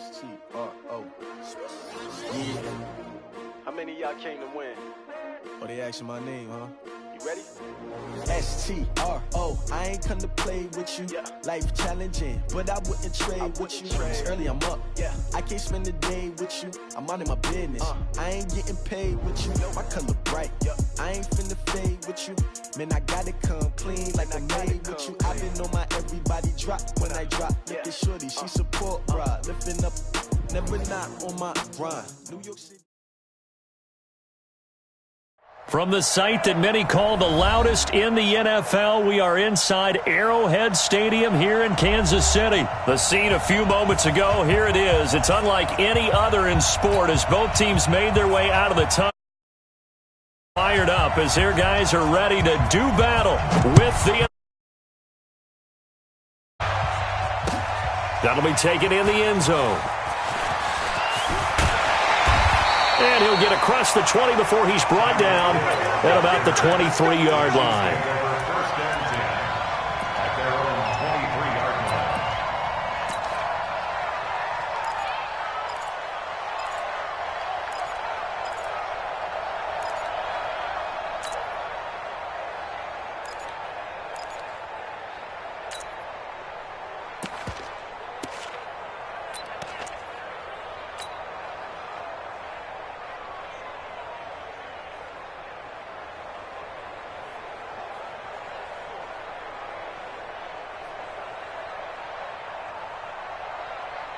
S-T-R-O. Yeah. How many of y'all came to win? Oh, they asking my name, huh? You ready? S-T-R-O. I ain't come to play with you. Yeah. Life challenging, but I wouldn't trade with you. It's early, I'm up. Yeah. I can't spend the day with you. I'm minding my business. I ain't getting paid with you. My color bright. Yeah. I ain't finna fade with you. Man, I gotta come clean like I made with you. I've been on my everybody drop when I drop. Look at shorty, she support ride. Lifting up, never not on my grind. New York City. From the site that many call the loudest in the NFL, we are inside Arrowhead Stadium here in Kansas City. The scene a few moments ago, here it is. It's unlike any other in sport as both teams made their way out of the tunnel. Fired up as their guys are ready to do battle with the... That'll be taken in the end zone. And he'll get across the 20 before he's brought down at about the 23-yard line.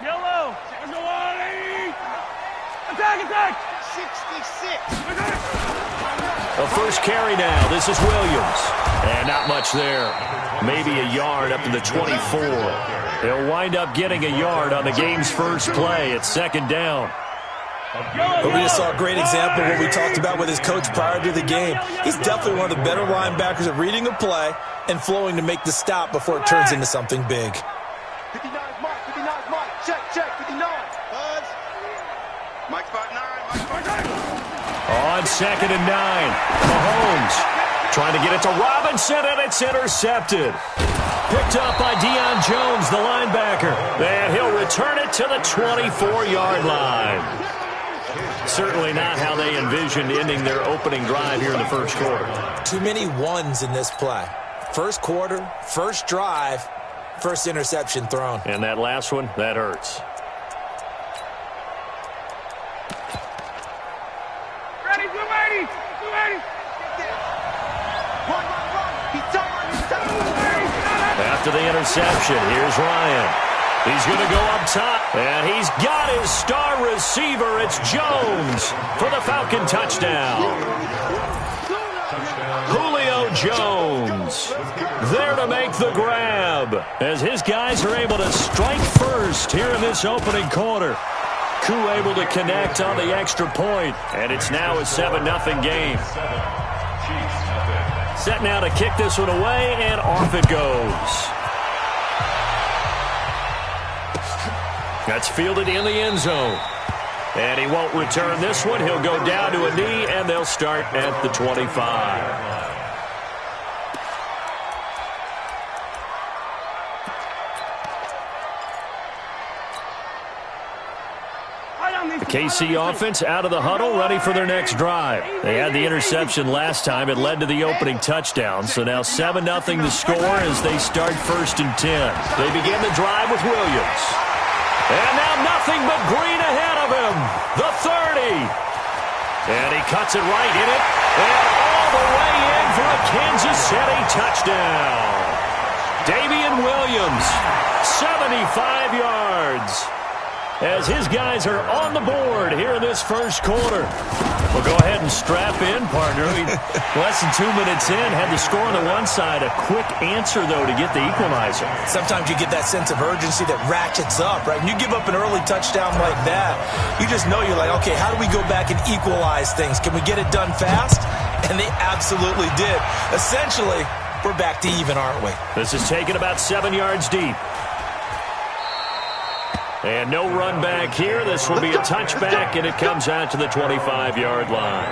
Yellow! Attack! 66! The first carry now. This is Williams. And not much there. Maybe a yard up to the 24. They'll wind up getting a yard on the game's first play. It's second down. But we just saw a great example of what we talked about with his coach prior to the game. He's definitely one of the better linebackers at reading a play and flowing to make the stop before it turns into something big. 59 Mike, check, 59. Buzz. Mike 5'9", On second and 9, Mahomes trying to get it to Robinson, and it's intercepted. Picked up by Deion Jones, the linebacker. And he'll return it to the 24-yard line. Certainly not how they envisioned ending their opening drive here in the first quarter. Too many ones in this play. First quarter, first drive, first interception thrown. And that last one, that hurts. Ready, 280! Run! He's done! After the interception, here's Ryan. He's going to go up top, and he's got his star receiver. It's Jones for the Falcon touchdown. Julio Jones there to make the grab as his guys are able to strike first here in this opening quarter. Koo able to connect on the extra point, and it's now a 7-0 game. Set now to kick this one away, and off it goes. That's fielded in the end zone. And he won't return this one. He'll go down to a knee, and they'll start at the 25. The KC offense out of the huddle, ready for their next drive. They had the interception last time. It led to the opening touchdown. So now 7-0 the score as they start first and 10. They begin the drive with Williams. And now nothing but green ahead of him. The 30. And he cuts it right in it. And all the way in for a Kansas City touchdown. Damian Williams, 75 yards. As his guys are on the board here in this first quarter. Well, go ahead and strap in, partner. Less than 2 minutes in, had the score on the one side. A quick answer, though, to get the equalizer. Sometimes you get that sense of urgency that ratchets up, right? When you give up an early touchdown like that, you just know you're like, okay, how do we go back and equalize things? Can we get it done fast? And they absolutely did. Essentially, we're back to even, aren't we? This is taken about 7 yards deep. And no run back here. This will be a touchback, and it comes out to the 25-yard line.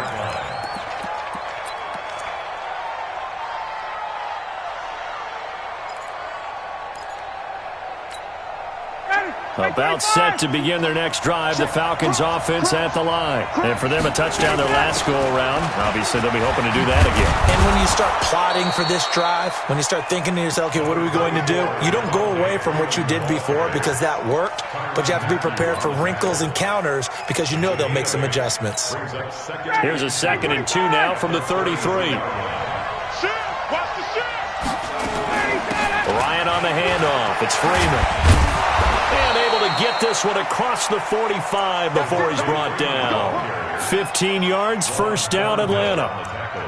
About set to begin their next drive, the Falcons offense at the line. And for them, a touchdown their last go-around. Obviously, they'll be hoping to do that again. And when you start plotting for this drive, when you start thinking to yourself, okay, what are we going to do? You don't go away from what you did before because that worked, but you have to be prepared for wrinkles and counters because you know they'll make some adjustments. Here's a 2nd and 2 now from the 33. Ryan on the handoff. It's Freeman. And able to get this one across the 45 before he's brought down. 15 yards, first down, Atlanta.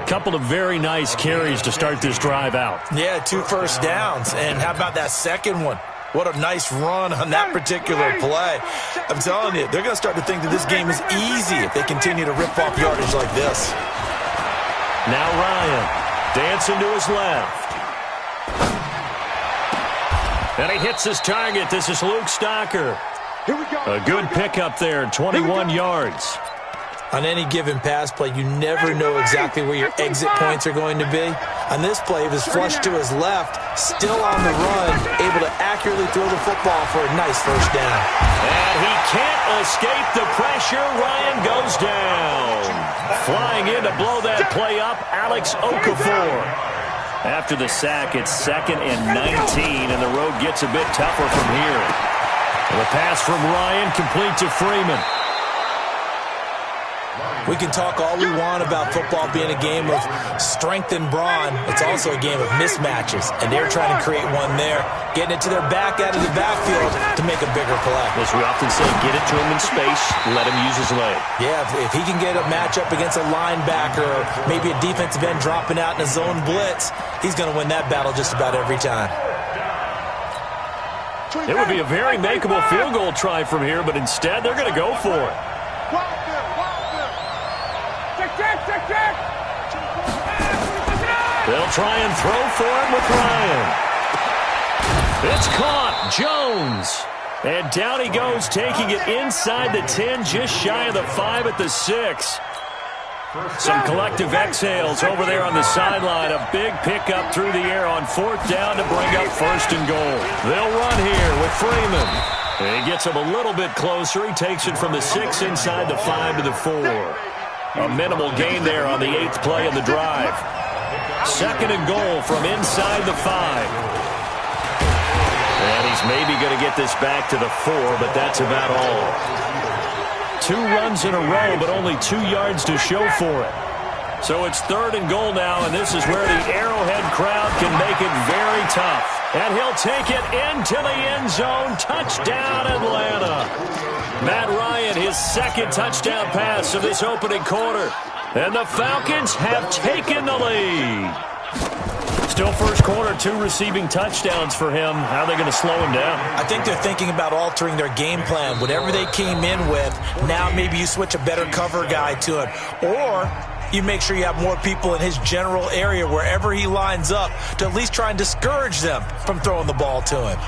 Couple of very nice carries to start this drive out. Yeah, 2 first downs. And how about that second one? What a nice run on that particular play. I'm telling you, they're going to start to think that this game is easy if they continue to rip off yardage like this. Now Ryan dancing to his left. And he hits his target. This is Luke Stocker. A good pickup there, 21 yards. On any given pass play, you never know exactly where your exit points are going to be. On this play, he was flushed to his left, still on the run, able to accurately throw the football for a nice first down. And he can't escape the pressure. Ryan goes down. Flying in to blow that play up, Alex Okafor. After the sack, it's 2nd and 19, and the road gets a bit tougher from here. The pass from Ryan complete to Freeman. We can talk all we want about football being a game of strength and brawn. It's also a game of mismatches, and they're trying to create one there, getting it to their back out of the backfield to make a bigger play. As we often say, get it to him in space, let him use his leg. Yeah, if he can get a matchup against a linebacker or maybe a defensive end dropping out in a zone blitz, he's going to win that battle just about every time. It would be a very makeable field goal try from here, but instead they're going to go for it. They'll try and throw for him with Ryan. It's caught. Jones. And down he goes, taking it inside the 10, just shy of the 5 at the 6. Some collective exhales over there on the sideline. A big pickup through the air on 4th down to bring up 1st and goal. They'll run here with Freeman. And he gets him a little bit closer. He takes it from the 6 inside the 5 to the 4. A minimal gain there on the 8th play of the drive. 2nd and goal from inside the 5. And he's maybe going to get this back to the 4, but that's about all. 2 runs in a row, but only 2 yards to show for it. So it's 3rd and goal now, and this is where the Arrowhead crowd can make it very tough. And he'll take it into the end zone. Touchdown, Atlanta. Matt Ryan, his 2nd touchdown pass of this opening quarter. And the Falcons have taken the lead. Still first quarter, 2 receiving touchdowns for him. How are they going to slow him down? I think they're thinking about altering their game plan. Whatever they came in with, now maybe you switch a better cover guy to him. Or you make sure you have more people in his general area wherever he lines up to at least try and discourage them from throwing the ball to him.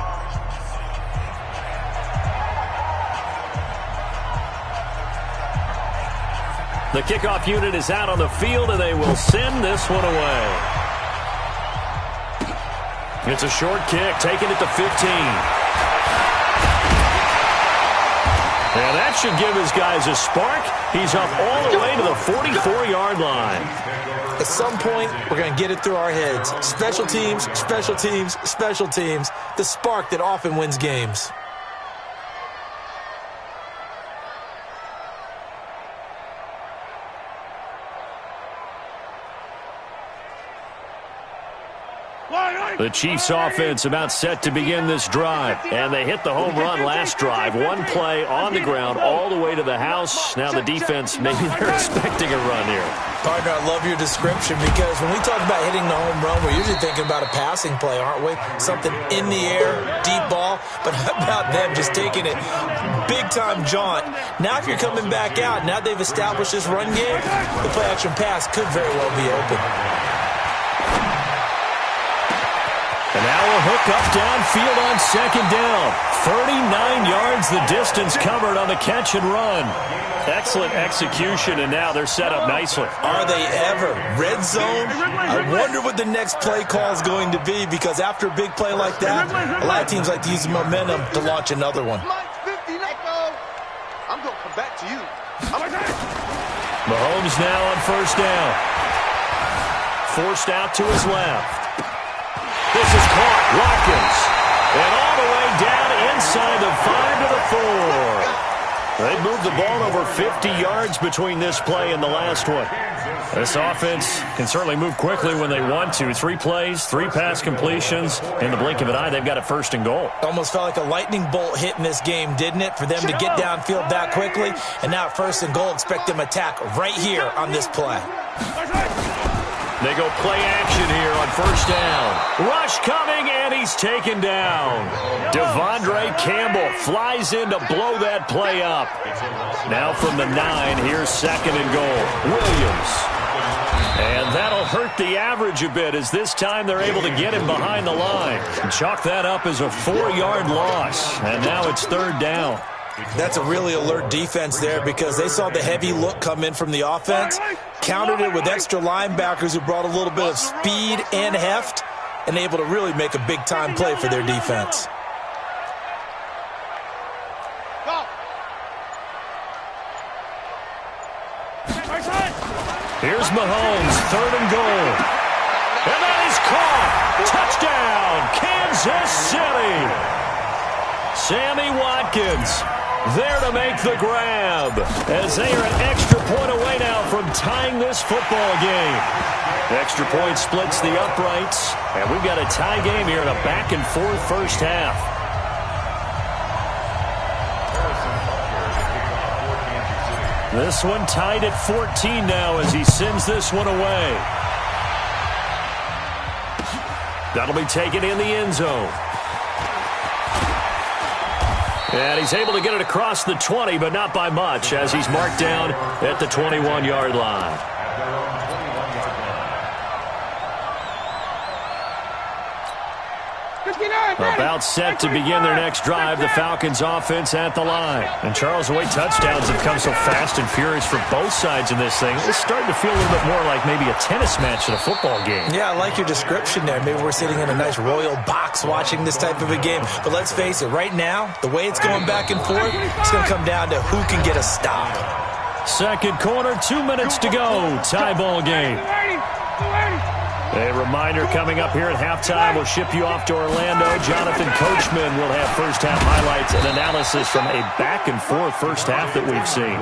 The kickoff unit is out on the field, and they will send this one away. It's a short kick, taking it to 15. And that should give his guys a spark. He's up all the way to the 44-yard line. At some point, we're going to get it through our heads. Special teams, special teams, special teams. The spark that often wins games. The Chiefs offense about set to begin this drive. And they hit the home run last drive. 1 play on the ground all the way to the house. Now the defense, maybe they're expecting a run here. Partner, I love your description because when we talk about hitting the home run, we're usually thinking about a passing play, aren't we? Something in the air, deep ball. But how about them just taking it big-time jaunt? Now if you're coming back out, now they've established this run game, the play-action pass could very well be open. And now a hook up downfield on 2nd down. 39 yards the distance covered on the catch and run. Excellent execution, and now they're set up nicely. Are they ever? Red zone? I wonder what the next play call is going to be because after a big play like that, a lot of teams like to use the momentum to launch another one. gonna come back to you. Mahomes now on first down. Forced out to his left. This is caught. Watkins. And all the way down inside the 5 to the 4. They moved the ball over 50 yards between this play and the last one. This offense can certainly move quickly when they want to. 3 plays, 3 pass completions. In the blink of an eye, they've got a first and goal. Almost felt like a lightning bolt hit in this game, didn't it? For them to get downfield that quickly. And now first and goal, expect them to attack right here on this play. They go play action here on first down. Rush coming, and he's taken down. Devondre Campbell flies in to blow that play up. Now from the 9, here's second and goal. Williams. And that'll hurt the average a bit as this time they're able to get him behind the line. And chalk that up as a 4-yard loss. And now it's third down. That's a really alert defense there because they saw the heavy look come in from the offense, countered it with extra linebackers who brought a little bit of speed and heft, and able to really make a big-time play for their defense. Here's Mahomes, third and goal. And that is caught. Touchdown, Kansas City. Sammy Watkins there to make the grab as they are an extra point away now from tying this football game. Extra point splits the uprights, and we've got a tie game here in a back-and-forth first half. This one tied at 14 now as he sends this one away. That'll be taken in the end zone. And he's able to get it across the 20, but not by much, as he's marked down at the 21-yard line. About set to begin their next drive, the Falcons offense at the line. And Charles, the way touchdowns have come so fast and furious for both sides in this thing, it's starting to feel a little bit more like maybe a tennis match in a football game. Yeah, I like your description there. Maybe we're sitting in a nice royal box watching this type of a game. But let's face it, right now, the way it's going back and forth, it's going to come down to who can get a stop. Second quarter, 2 minutes to go. Tie ball game. A reminder coming up here at halftime. We'll ship you off to Orlando. Jonathan Coachman will have first-half highlights and analysis from a back-and-forth first half that we've seen.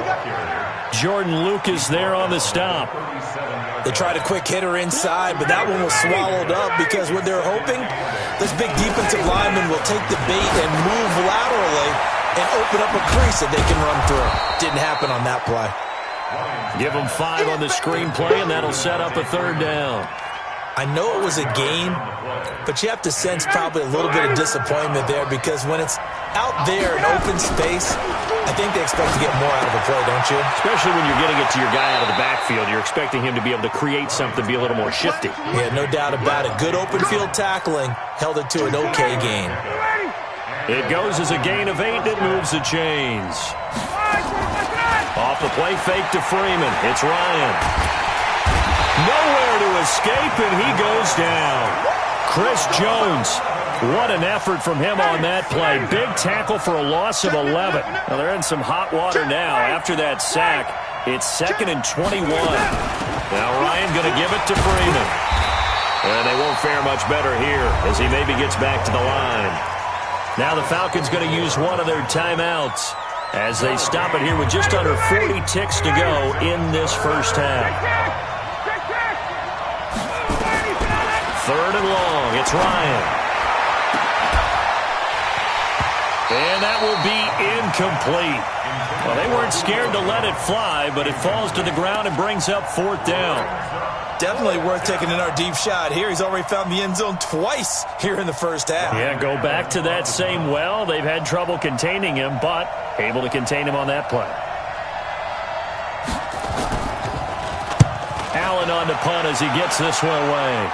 Jordan Lucas there on the stop. They tried a quick hitter inside, but that one was swallowed up because what they're hoping, this big defensive lineman will take the bait and move laterally and open up a crease that they can run through. Didn't happen on that play. Give them 5 on the screenplay, and that'll set up a third down. I know it was a gain, but you have to sense probably a little bit of disappointment there because when it's out there in open space, I think they expect to get more out of a play, don't you? Especially when you're getting it to your guy out of the backfield. You're expecting him to be able to create something, be a little more shifty. Yeah, no doubt about it. Good open field tackling held it to an okay gain. It goes as a gain of 8. It moves the chains. Off the play fake to Freeman. It's Ryan. Nowhere to escape, and he goes down. Chris Jones, what an effort from him on that play. Big tackle for a loss of 11. Now they're in some hot water now. After that sack, it's 2nd and 21. Now Ryan going to give it to Freeman. And they won't fare much better here as he maybe gets back to the line. Now the Falcons going to use one of their timeouts as they stop it here with just under 40 ticks to go in this first half. Third and long. It's Ryan. And that will be incomplete. Well, they weren't scared to let it fly, but it falls to the ground and brings up 4th down. Definitely worth taking another deep shot here. He's already found the end zone twice here in the first half. Yeah, go back to that same well. They've had trouble containing him, but able to contain him on that play. Allen on the punt as he gets this one away.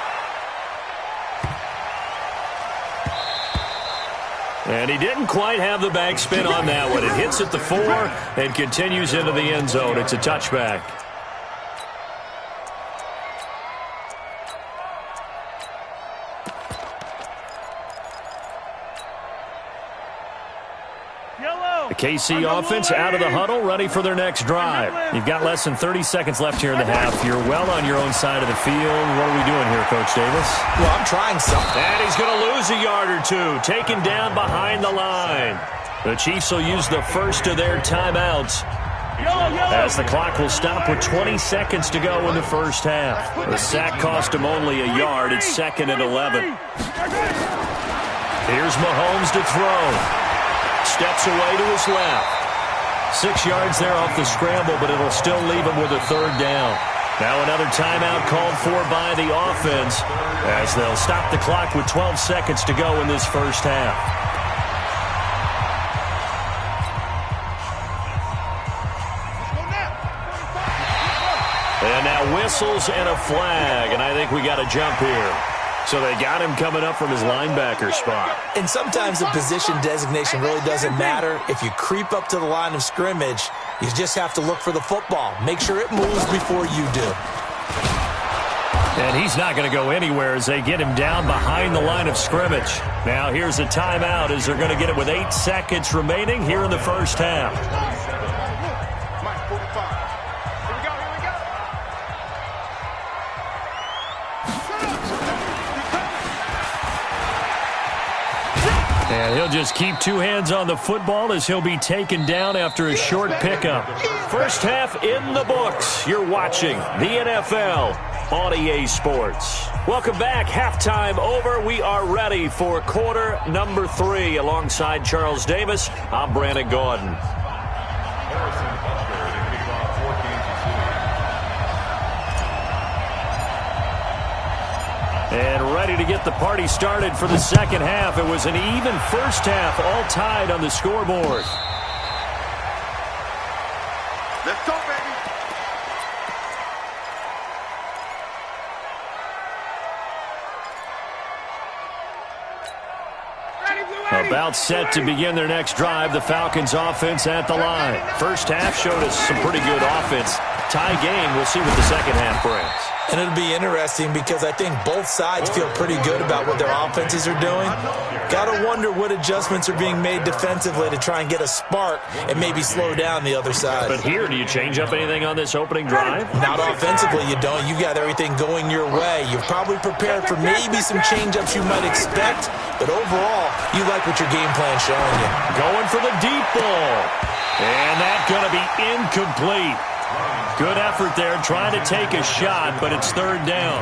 And he didn't quite have the backspin on that one. It hits at the 4 and continues into the end zone. It's a touchback. The KC offense out of the huddle, ready for their next drive. You've got less than 30 seconds left here in the half. You're well on your own side of the field. What are we doing here, Coach Davis? Well, I'm trying something. And he's going to lose a yard or two, taken down behind the line. The Chiefs will use the first of their timeouts as the clock will stop with 20 seconds to go in the first half. The sack cost him only a yard. It's 2nd and 11. Here's Mahomes to throw. Steps away to his left. 6 yards there off the scramble, but it'll still leave him with a 3rd down. Now another timeout called for by the offense as they'll stop the clock with 12 seconds to go in this first half. And now whistles and a flag, and I think we got a jump here. So they got him coming up from his linebacker spot. And sometimes the position designation really doesn't matter. If you creep up to the line of scrimmage, you just have to look for the football. Make sure it moves before you do. And he's not going to go anywhere as they get him down behind the line of scrimmage. Now here's a timeout as they're going to get it with 8 seconds remaining here in the first half. And he'll just keep 2 hands on the football as he'll be taken down after a short pickup. First half in the books. You're watching the NFL on EA Sports. Welcome back. Halftime over. We are ready for quarter number 3. Alongside Charles Davis, I'm Brandon Gordon. And ready to get the party started for the second half. It was an even first half, all tied on the scoreboard. Let's go, baby. About set to begin their next drive, the Falcons offense at the line. First half showed us some pretty good offense. Tie game, we'll see what the second half brings. And it'll be interesting because I think both sides feel pretty good about what their offenses are doing. Got to wonder what adjustments are being made defensively to try and get a spark and maybe slow down the other side. But here, do you change up anything on this opening drive? Not offensively, you don't. You got everything going your way. You've probably prepared for maybe some change-ups you might expect, but overall, you like what your game plan's showing you. Going for the deep ball. And that's going to be incomplete. Good effort there, trying to take a shot, but it's 3rd down.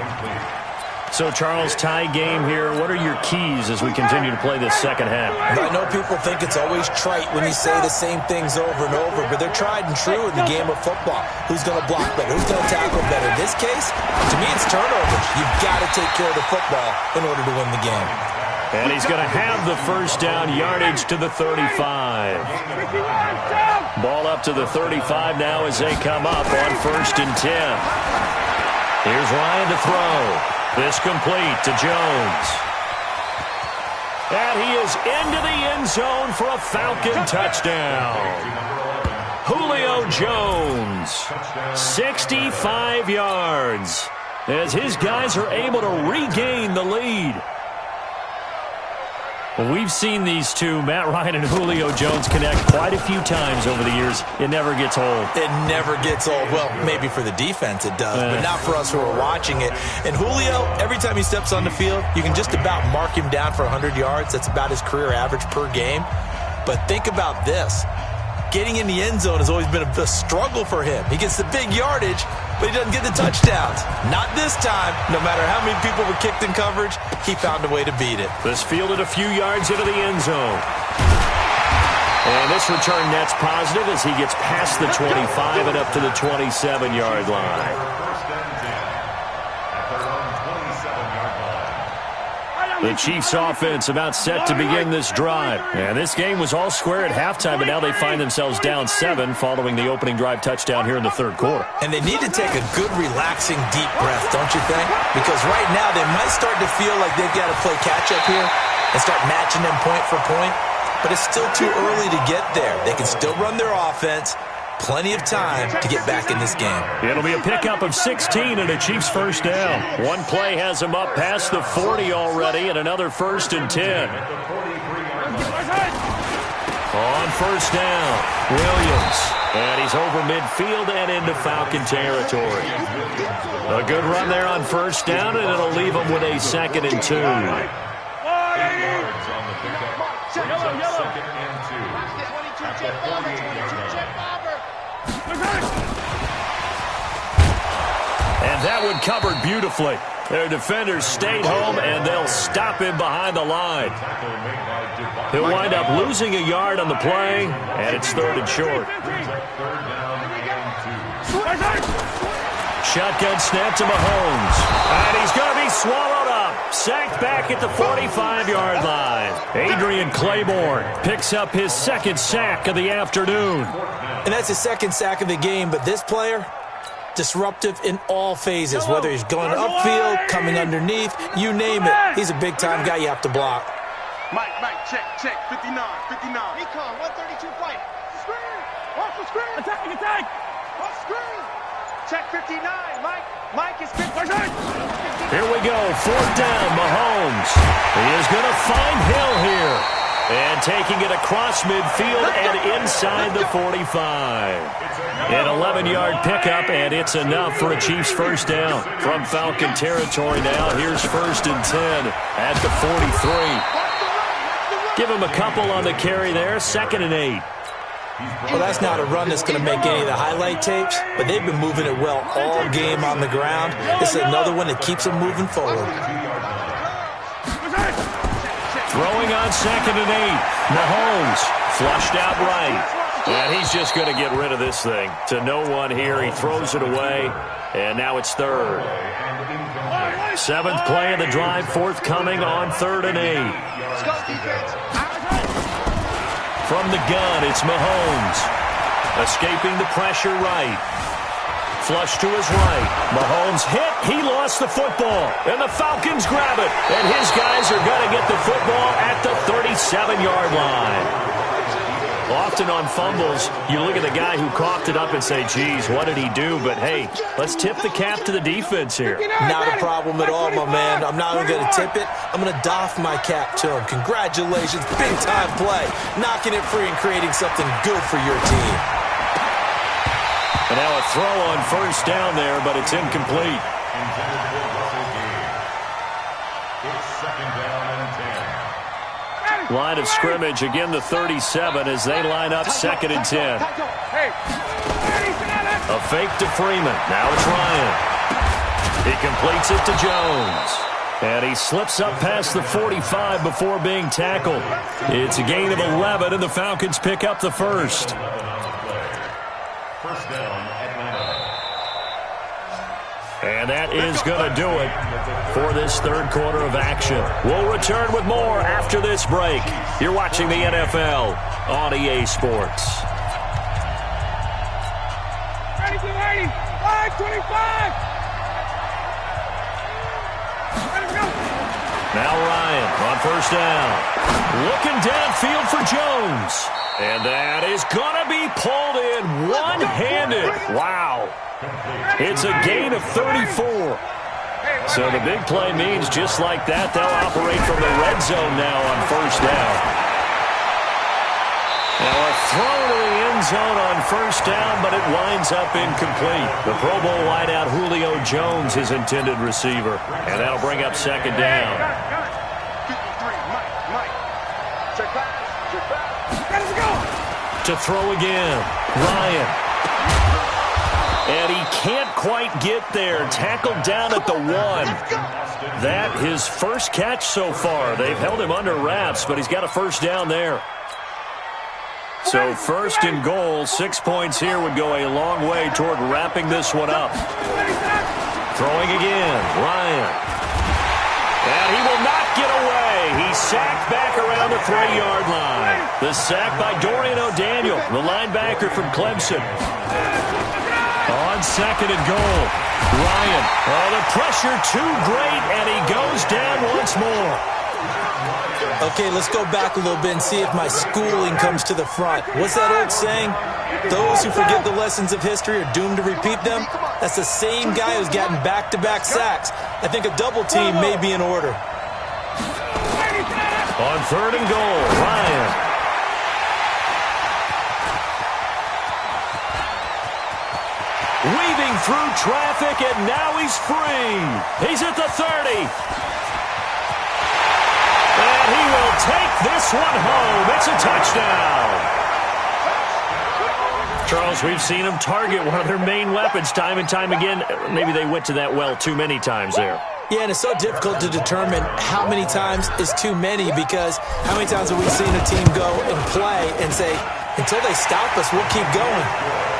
So, Charles, tie game here. What are your keys as we continue to play this second half? I know people think it's always trite when you say the same things over and over, but they're tried and true in the game of football. Who's going to block better? Who's going to tackle better? In this case, to me, it's turnovers. You've got to take care of the football in order to win the game. And he's going to have the first down, yardage to the 35. Ball up to the 35 now as they come up on 1st and 10. Here's Ryan to throw. This complete to Jones. And he is into the end zone for a Falcon touchdown. Julio Jones, 65 yards, as his guys are able to regain the lead. Well, we've seen these two, Matt Ryan and Julio Jones, connect quite a few times over the years. It never gets old. It never gets old. Well, maybe for the defense it does, but not for us who are watching it. And Julio, every time he steps on the field, you can just about mark him down for 100 yards. That's about his career average per game. But think about this. Getting in the end zone has always been a struggle for him. He gets the big yardage, but he doesn't get the touchdowns. Not this time. No matter how many people were kicked in coverage, he found a way to beat it. This fielded a few yards into the end zone. And this return net's positive as he gets past the 25 and up to the 27-yard line. The Chiefs offense about set to begin this drive. And this game was all square at halftime, but now they find themselves down 7 following the opening drive touchdown here in the 3rd quarter. And they need to take a good, relaxing, deep breath, don't you think? Because right now they might start to feel like they've got to play catch-up here and start matching them point for point. But it's still too early to get there. They can still run their offense. Plenty of time to get back in this game. It'll be a pickup of 16 and a Chiefs first down. One play has them up past the 40 already and another 1st and 10. On first down, Williams. And he's over midfield and into Falcon territory. A good run there on first down, and it'll leave him with a 2nd and 2. And that one covered beautifully. Their defenders stayed home, and they'll stop him behind the line. He'll wind up losing a yard on the play, and it's 3rd and short. Shotgun snap to Mahomes. And he's going to be swallowed up. Sacked back at the 45-yard line. Adrian Claiborne picks up his 2nd sack of the afternoon. And that's his 2nd sack of the game, but this player, disruptive in all phases, whether he's going upfield, coming underneath, you name it. He's a big-time guy you have to block. Mike, check, 59. Recon, 132 fight. Screen, off the screen. Attack. Off screen. Check 59, Mike is 59. Here we go, 4th down, Mahomes. He is going to find Hill here. And taking it across midfield and inside the 45. An 11-yard pickup, and it's enough for a Chiefs first down. From Falcon territory now, here's 1st and 10 at the 43. Give him a couple on the carry there, 2nd and 8. Well, that's not a run that's going to make any of the highlight tapes, but they've been moving it well all game on the ground. This is another one that keeps them moving forward. Throwing on 2nd and 8. Mahomes flushed out right. And he's just going to get rid of this thing. To no one here. He throws it away. And now it's 3rd. 7th play of the drive forthcoming on 3rd and 8. From the gun, it's Mahomes. Escaping the pressure right. Flush to his right. Mahomes hit. He lost the football. And the Falcons grab it. And his guys are going to get the football at the 37-yard line. Often on fumbles, you look at the guy who coughed it up and say, geez, what did he do? But, hey, let's tip the cap to the defense here. Not a problem at all, my man. I'm not even going to tip it. I'm going to doff my cap to him. Congratulations. Big-time play. Knocking it free and creating something good for your team. And now a throw on first down there, but it's incomplete. Line of scrimmage, again the 37 as they line up 2nd and 10. A fake to Freeman. Now it's Ryan. He completes it to Jones. And he slips up past the 45 before being tackled. It's a gain of 11, and the Falcons pick up the 1st. First down at 9. And that is going to do it for this 3rd quarter of action. We'll return with more after this break. You're watching the NFL on EA Sports. 525. Now Ryan on first down. Looking downfield for Jones. And that is going to be pulled in one-handed. Wow. It's a gain of 34. So the big play means just like that, they'll operate from the red zone now on first down. Now a throw to the end zone on first down, but it winds up incomplete. The Pro Bowl wideout Julio Jones, his intended receiver. And that'll bring up 2nd down. 53, Mike. Check back. Let's go. To throw again, Ryan. And he can't quite get there. Tackled down at the 1. That his first catch so far. They've held him under wraps, but he's got a first down there. So 1st and goal, 6 points here would go a long way toward wrapping this one up. Throwing again, Ryan. And he will not get away. He's sacked back around the 3-yard line. The sack by Dorian O'Daniel, the linebacker from Clemson. On 2nd and goal, Ryan. Oh, the pressure too great, and he goes down once more. Okay, let's go back a little bit and see if my schooling comes to the front. What's that old saying? Those who forget the lessons of history are doomed to repeat them. That's the same guy who's gotten back-to-back sacks. I think a double team may be in order. On 3rd and goal, Ryan. Weaving through traffic, and now he's free. He's at the 30. And he will take this one home. It's a touchdown. Charles, we've seen them target one of their main weapons time and time again. Maybe they went to that well too many times there. Yeah, and it's so difficult to determine how many times is too many, because how many times have we seen a team go and play and say, until they stop us, we'll keep going.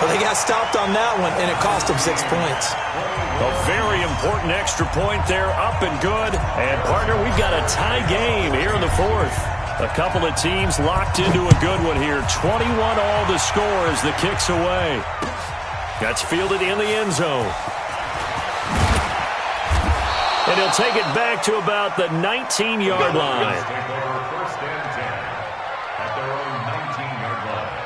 Well, they got stopped on that one, and it cost them 6 points. A very important extra point there, up and good. And, partner, we've got a tie game here in the fourth. A couple of teams locked into a good one here. 21 all the score as the kick's away. That's fielded in the end zone. And he'll take it back to about the 19-yard line. First and 10 at their own 19-yard line.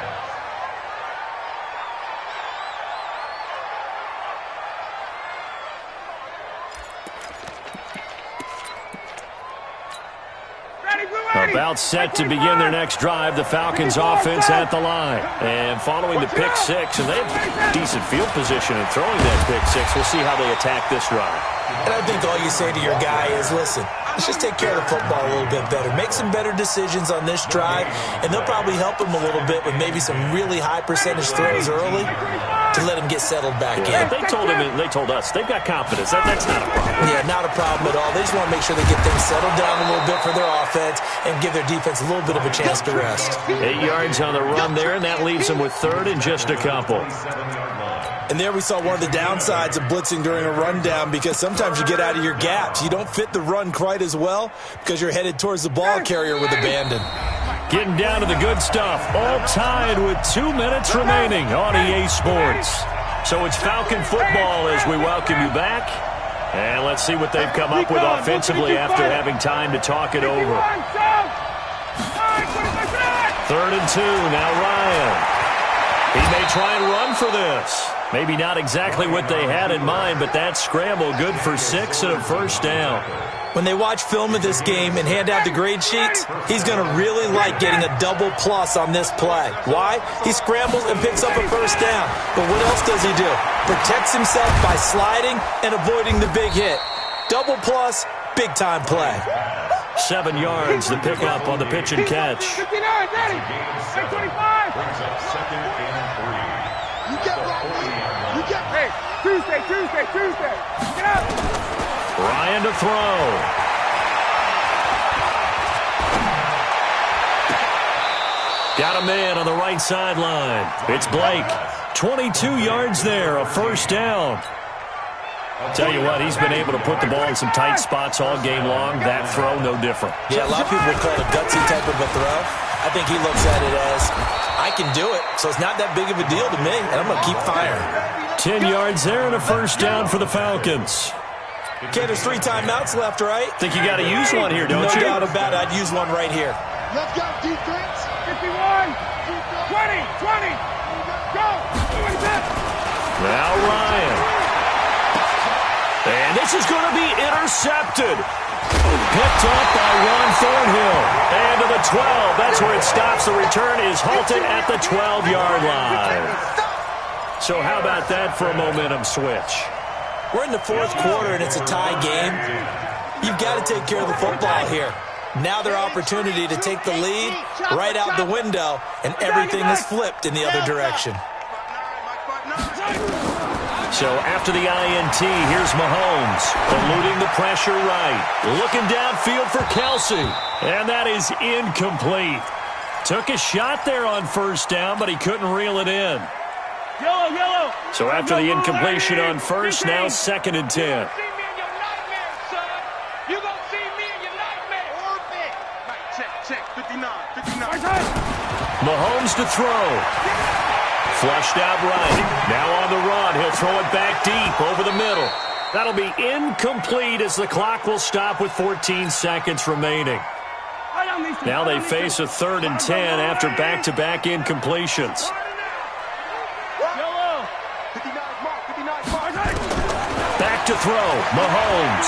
About set to begin their next drive, the Falcons offense at the line. And following the pick six, and they have decent field position in throwing that pick six. We'll see how they attack this drive. And I think all you say to your guy is, listen, let's just take care of the football a little bit better. Make some better decisions on this drive, and they'll probably help him a little bit with maybe some really high percentage throws early to let him get settled back in. They told him, and they told us, they've got confidence. That's not a problem. Yeah, not a problem at all. They just want to make sure they get things settled down a little bit for their offense and give their defense a little bit of a chance to rest. 8 yards on the run there, and that leaves them with third and just a couple. And there we saw one of the downsides of blitzing during a rundown, because sometimes you get out of your gaps. You don't fit the run quite as well because you're headed towards the ball carrier with abandon. Getting down to the good stuff. All tied with 2 minutes remaining on EA Sports. So it's Falcon football as we welcome you back. And let's see what they've come up with offensively after having time to talk it over. 3rd and 2. Now Ryan. He may try and run for this. Maybe not exactly what they had in mind, but that scramble good for 6 and a first down. When they watch film of this game and hand out the grade sheets, he's going to really like getting a double plus on this play. Why? He scrambles and picks up a first down. But what else does he do? Protects himself by sliding and avoiding the big hit. Double plus, big time play. 7 yards, the pickup on the pitch and catch. 59, Daddy. 25. Brings up 2nd and 3. You get right. You get hey. Tuesday. Get up. Ryan to throw. Got a man on the right sideline. It's Blake. 22 yards there, a first down. Tell you what, he's been able to put the ball in some tight spots all game long. That throw, no different. Yeah, a lot of people would call it a gutsy type of a throw. I think he looks at it as, I can do it, so it's not that big of a deal to me, and I'm going to keep firing. 10 yards there and a first down for the Falcons. Okay, there's 3 timeouts left, right? Think you got to use one here, don't you? No doubt about it. I'd use one right here. Let's go, defense. 51. 20. Go. Now Ryan. And this is going to be intercepted. Picked up by Ron Thornhill. And to the 12. That's where it stops. The return is halted at the 12-yard line. So how about that for a momentum switch? We're in the 4th quarter, and it's a tie game. You've got to take care of the football here. Now their opportunity to take the lead right out the window, and everything is flipped in the other direction. So after the INT, here's Mahomes, eluding the pressure right. Looking downfield for Kelsey, and that is incomplete. Took a shot there on first down, but he couldn't reel it in. Yellow. So after the incompletion on first, now 2nd and 10. Check. 59. Mahomes to throw. Flushed out right. Now on the run. He'll throw it back deep over the middle. That'll be incomplete as the clock will stop with 14 seconds remaining. Now they face a 3rd and 10 after back-to-back incompletions. Back to throw. Mahomes.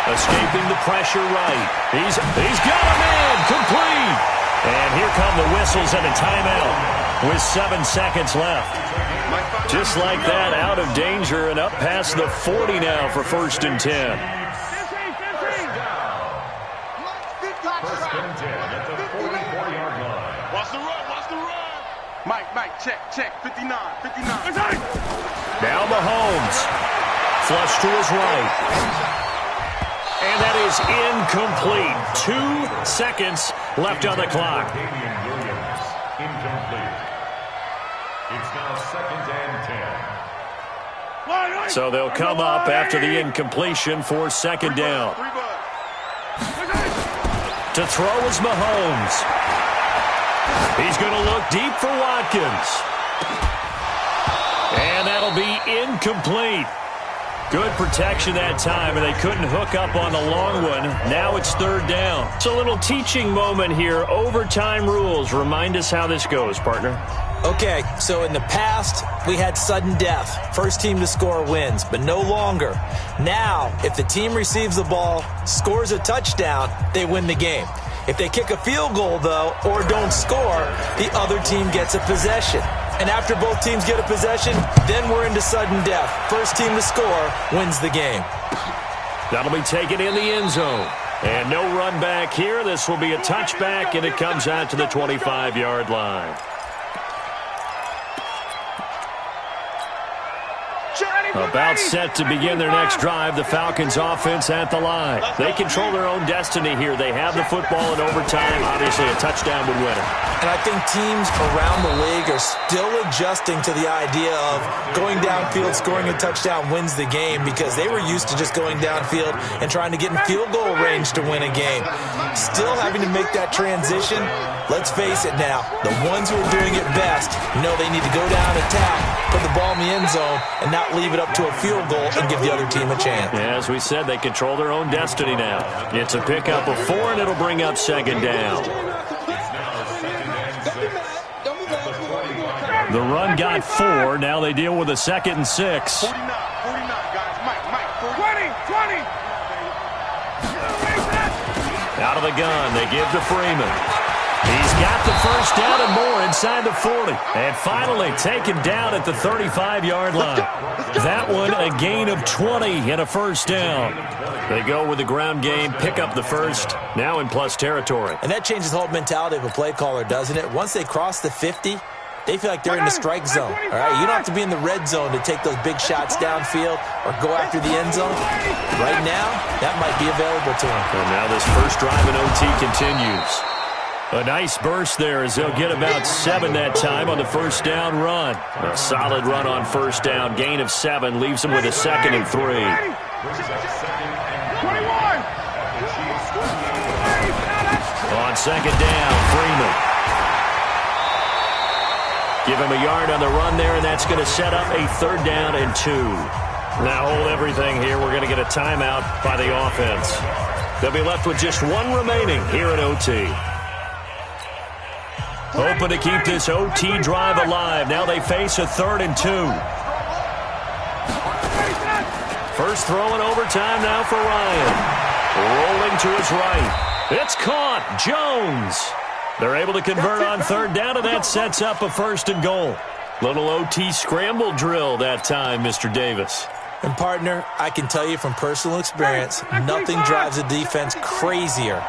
Escaping the pressure right. He's got a man. Complete. And here come the whistles and a timeout with 7 seconds left. Just like that, out of danger and up past the 40 now for 1st and 10. First and 10 at the 44-yard line. Watch the run, watch the run. Mike, check, 59. Now Mahomes. Flush to his right. And that is incomplete. 2 seconds left on the clock. Incomplete. It's now 2nd and 10. So they'll come up after the incompletion for 2nd down. To throw is Mahomes. He's going to look deep for Watkins. And that'll be incomplete. Good protection that time, and they couldn't hook up on the long one. Now it's 3rd down. It's a little teaching moment here. Overtime rules. Remind us how this goes, partner. Okay, so in the past, we had sudden death. First team to score wins, but no longer. Now, if the team receives the ball, scores a touchdown, they win the game. If they kick a field goal, though, or don't score, the other team gets a possession. And after both teams get a possession, then we're into sudden death. First team to score wins the game. That'll be taken in the end zone. And no run back here. This will be a touchback, and it comes out to the 25-yard line. About set to begin their next drive, the Falcons offense at the line. They control their own destiny here. They have the football in overtime. Obviously, a touchdown would win it. And I think teams around the league are still adjusting to the idea of going downfield, scoring a touchdown wins the game, because they were used to just going downfield and trying to get in field goal range to win a game. Still having to make that transition. Let's face it now, the ones who are doing it best know they need to go down, attack, put the ball in the end zone, and not leave it up to a field goal and give the other team a chance. Yeah, as we said, they control their own destiny now. It's a pickup of 4, and it'll bring up 2nd down. The run got 4. Now they deal with a 2nd and 6. 49, guys. Mike, 20. Out of the gun, they give to Freeman. He's got the first down and more inside the 40. And finally taken down at the 35-yard line. That one a gain of 20 and a first down. They go with the ground game, pick up the first, now in plus territory. And that changes the whole mentality of a play caller, doesn't it? Once they cross the 50, they feel like they're in the strike zone. All right, you don't have to be in the red zone to take those big shots downfield or go after the end zone. Right now, that might be available to them. And now this first drive in OT continues. A nice burst there as they'll get about 7 that time on the first down run. A solid run on first down. Gain of 7 leaves them with a 2nd and 3. 21. On 2nd down, Freeman. Give him a yard on the run there, and that's going to set up a 3rd down and 2. Now hold everything here. We're going to get a timeout by the offense. They'll be left with just 1 remaining here at OT. Hoping to keep this OT drive alive. Now they face a 3rd and 2. First throw in overtime now for Ryan. Rolling to his right. It's caught. Jones. They're able to convert on 3rd down, and that sets up a 1st and goal. Little OT scramble drill that time, Mr. Davis. And, partner, I can tell you from personal experience, nothing drives a defense crazier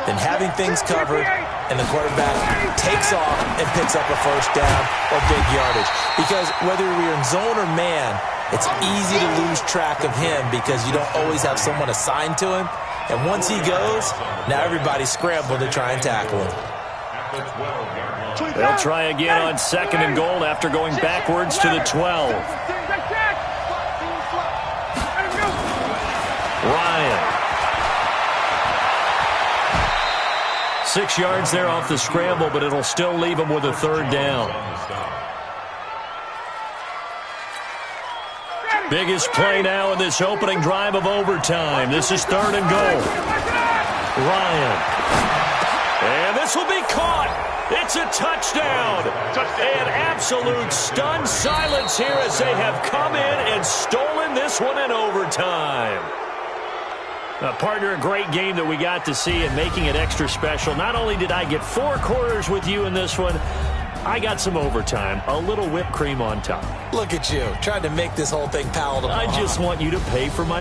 than having things covered and the quarterback takes off and picks up a first down or big yardage. Because whether you're in zone or man, it's easy to lose track of him because you don't always have someone assigned to him. And once he goes, now everybody's scrambling to try and tackle him. They'll try again on 2nd and goal after going backwards to the 12. Ryan. 6 yards there off the scramble, but it'll still leave him with a 3rd down. Biggest play now in this opening drive of overtime. This is 3rd and goal. Ryan. And this will be caught. It's a touchdown. And absolute stunned silence here as they have come in and stolen this one in overtime. Partner, a great game that we got to see and making it extra special. Not only did I get 4 quarters with you in this one, I got some overtime, a little whipped cream on top. Look at you, trying to make this whole thing palatable. I just want you to pay for my...